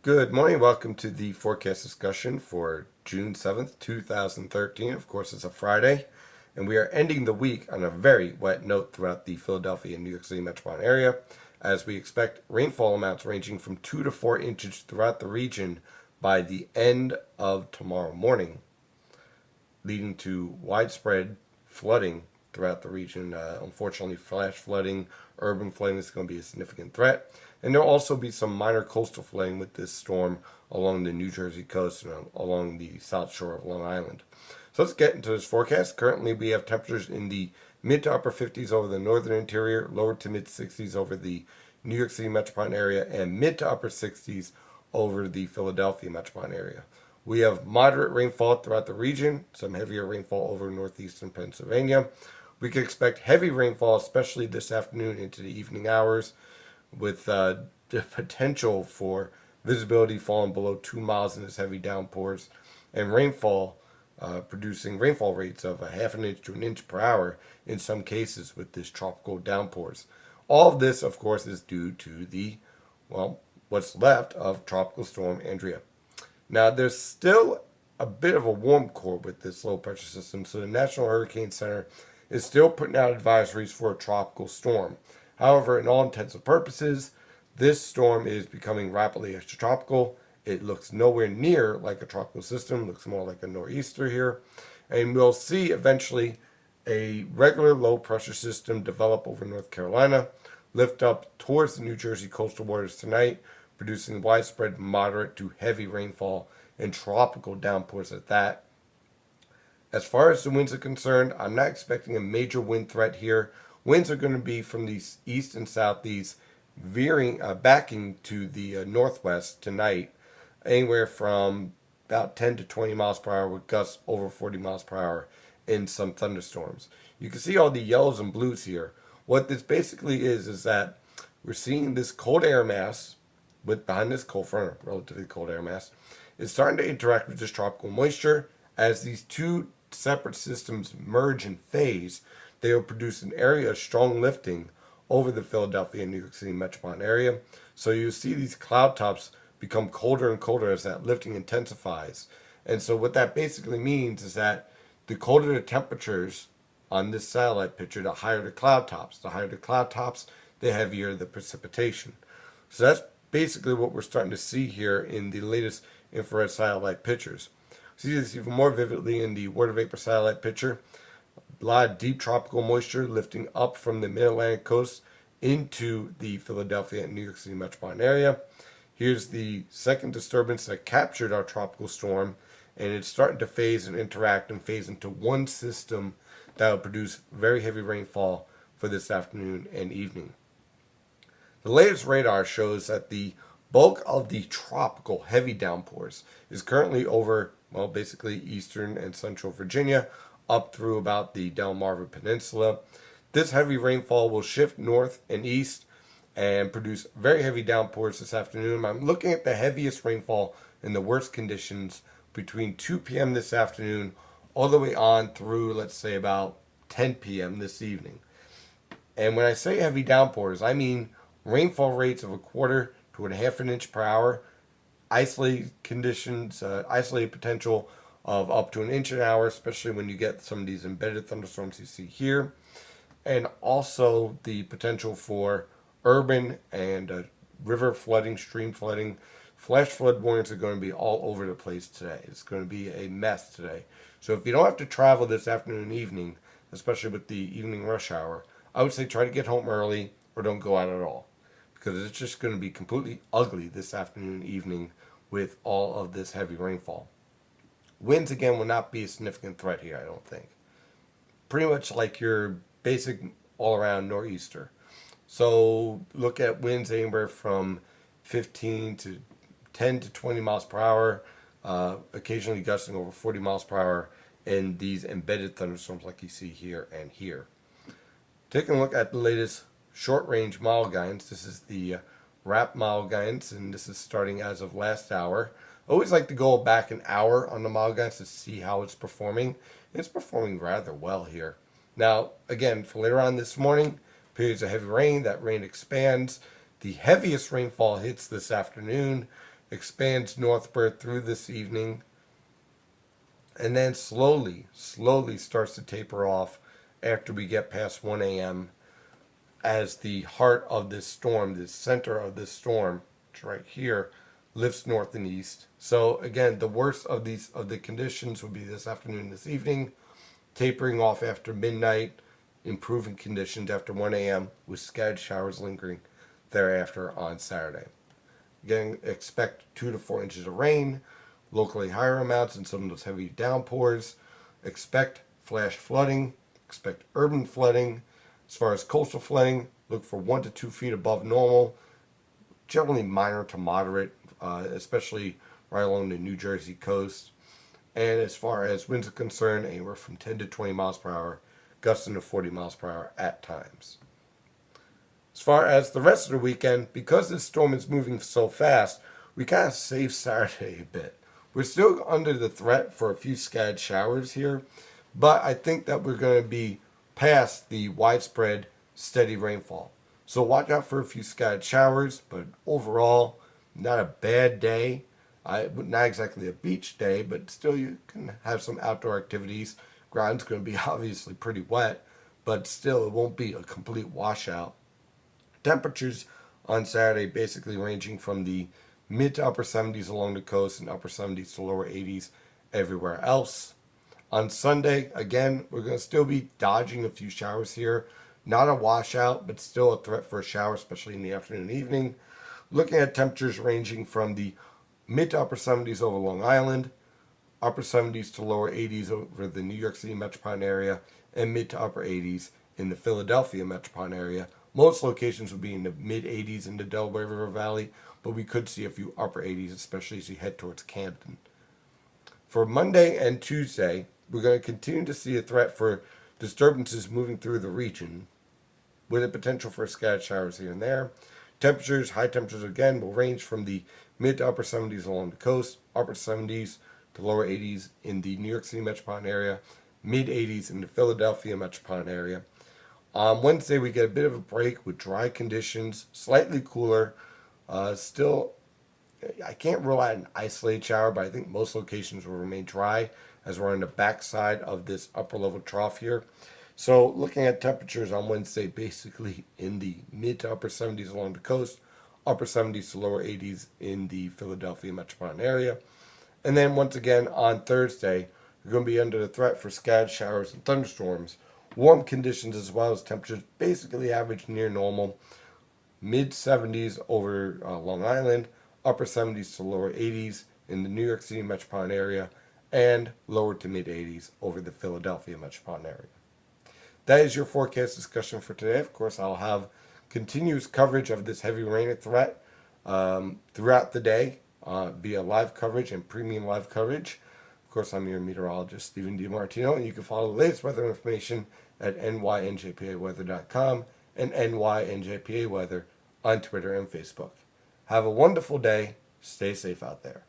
Good morning. Welcome to the forecast discussion for June 7th, 2013. Of course, it's a Friday, and we are ending the week on a very wet note throughout the Philadelphia and New York City metropolitan area, as we expect rainfall amounts ranging from 2 to 4 inches throughout the region by the end of tomorrow morning, leading to widespread flooding throughout the region. Unfortunately, flash flooding, urban flooding is going to be a significant threat. And there'll also be some minor coastal flooding with this storm along the New Jersey coast and along the south shore of Long Island. So let's get into this forecast. Currently, we have temperatures in the mid to upper 50s over the northern interior, lower to mid 60s over the New York City metropolitan area, and mid to upper 60s over the Philadelphia metropolitan area. We have moderate rainfall throughout the region, some heavier rainfall over northeastern Pennsylvania. We can expect heavy rainfall, especially this afternoon into the evening hours, with the potential for visibility falling below 2 miles in this heavy downpours, and rainfall producing rainfall rates of a half an inch to an inch per hour in some cases with this tropical downpours. All of this, of course, is due to the, what's left of Tropical Storm Andrea. Now, there's still a bit of a warm core with this low pressure system, so the National Hurricane Center is still putting out advisories for a tropical storm. However, in all intents and purposes, this storm is becoming rapidly extratropical. It looks nowhere near like a tropical system. It looks more like a nor'easter here. And we'll see eventually a regular low pressure system develop over North Carolina, lift up towards the New Jersey coastal waters tonight, producing widespread moderate to heavy rainfall and tropical downpours at that. As far as the winds are concerned, I'm not expecting a major wind threat here. Winds are going to be from the east and southeast, backing to the northwest tonight, anywhere from about 10 to 20 miles per hour with gusts over 40 miles per hour in some thunderstorms. You can see all the yellows and blues here. What this basically is that we're seeing this cold air mass behind this cold front, relatively cold air mass, is starting to interact with this tropical moisture. As these two separate systems merge in phase, they will produce an area of strong lifting over the Philadelphia and New York City metropolitan area. So you see these cloud tops become colder and colder as that lifting intensifies. And so what that basically means is that the colder the temperatures on this satellite picture, the higher the cloud tops. The higher the cloud tops, the heavier the precipitation. So that's basically what we're starting to see here in the latest infrared satellite pictures. See this even more vividly in the water vapor satellite picture. A lot of deep tropical moisture lifting up from the mid-Atlantic coast into the Philadelphia and New York City metropolitan area. Here's the second disturbance that captured our tropical storm, and it's starting to phase and interact and phase into one system that will produce very heavy rainfall for this afternoon and evening. The latest radar shows that the bulk of the tropical heavy downpours is currently over, basically eastern and central Virginia, up through about the Delmarva Peninsula. This heavy rainfall will shift north and east and produce very heavy downpours this afternoon. I'm looking at the heaviest rainfall in the worst conditions between 2 p.m. this afternoon all the way on through, let's say, about 10 p.m. this evening. And when I say heavy downpours, I mean rainfall rates of a quarter to a half an inch per hour, isolated conditions, isolated potential of up to an inch an hour, especially when you get some of these embedded thunderstorms you see here, and also the potential for urban and river flooding, stream flooding. Flash flood warnings are going to be all over the place today. It's going to be a mess today. So if you don't have to travel this afternoon and evening, especially with the evening rush hour, I would say try to get home early or don't go out at all, because it's just going to be completely ugly this afternoon and evening with all of this heavy rainfall. Winds, again, will not be a significant threat here, I don't think. Pretty much like your basic all-around nor'easter. So look at winds anywhere from 15 to 10 to 20 miles per hour, occasionally gusting over 40 miles per hour in these embedded thunderstorms like you see here and here. Taking a look at the latest short-range model guidance. This is the RAP model guidance, and this is starting as of last hour. I always like to go back an hour on the model guidance to see how it's performing. It's performing rather well here. Now, again, for later on this morning, periods of heavy rain. That rain expands. The heaviest rainfall hits this afternoon. expands northward through this evening, and then slowly starts to taper off after we get past 1 a.m. as the heart of this storm, the center of this storm, which is right here, lifts north and east. So again, the worst of the conditions would be this afternoon, this evening, tapering off after midnight, improving conditions after 1 a.m. with scattered showers lingering thereafter on Saturday. Again, expect 2 to 4 inches of rain, locally higher amounts and some of those heavy downpours. Expect flash flooding, expect urban flooding. As far as coastal flooding, look for 1 to 2 feet above normal, generally minor to moderate, especially right along the New Jersey coast. And as far as winds are concerned, anywhere from 10 to 20 miles per hour, gusting to 40 miles per hour at times. As far as the rest of the weekend, because this storm is moving so fast, we kind of save Saturday a bit. We're still under the threat for a few scattered showers here, but I think that we're going to be past the widespread steady rainfall. So watch out for a few scattered showers, but overall, not a bad day. Not exactly a beach day, but still you can have some outdoor activities. Ground's going to be obviously pretty wet, but still it won't be a complete washout. Temperatures on Saturday basically ranging from the mid to upper 70s along the coast and upper 70s to lower 80s everywhere else. On Sunday, again, we're going to still be dodging a few showers here. Not a washout, but still a threat for a shower, especially in the afternoon and evening. Looking at temperatures ranging from the mid to upper 70s over Long Island, upper 70s to lower 80s over the New York City metropolitan area, and mid to upper 80s in the Philadelphia metropolitan area. Most locations will be in the mid 80s in the Delaware River Valley, but we could see a few upper 80s, especially as you head towards Camden. For Monday and Tuesday, we're going to continue to see a threat for disturbances moving through the region, with a potential for scattered showers here and there. Temperatures, high temperatures again, will range from the mid to upper 70s along the coast, upper 70s to lower 80s in the New York City metropolitan area, mid 80s in the Philadelphia metropolitan area. On Wednesday, we get a bit of a break with dry conditions, slightly cooler. Still, I can't rule out an isolated shower, but I think most locations will remain dry as we're on the backside of this upper level trough here. So looking at temperatures on Wednesday, basically in the mid to upper 70s along the coast, upper 70s to lower 80s in the Philadelphia metropolitan area. And then once again on Thursday, we're going to be under the threat for scattered showers and thunderstorms. Warm conditions as well as temperatures basically average near normal. Mid 70s over Long Island, upper 70s to lower 80s in the New York City metropolitan area, and lower to mid 80s over the Philadelphia metropolitan area. That is your forecast discussion for today. Of course, I'll have continuous coverage of this heavy rain threat throughout the day via live coverage and premium live coverage. Of course, I'm your meteorologist, Stephen DiMartino, and you can follow the latest weather information at nynjpaweather.com and nynjpaweather on Twitter and Facebook. Have a wonderful day. Stay safe out there.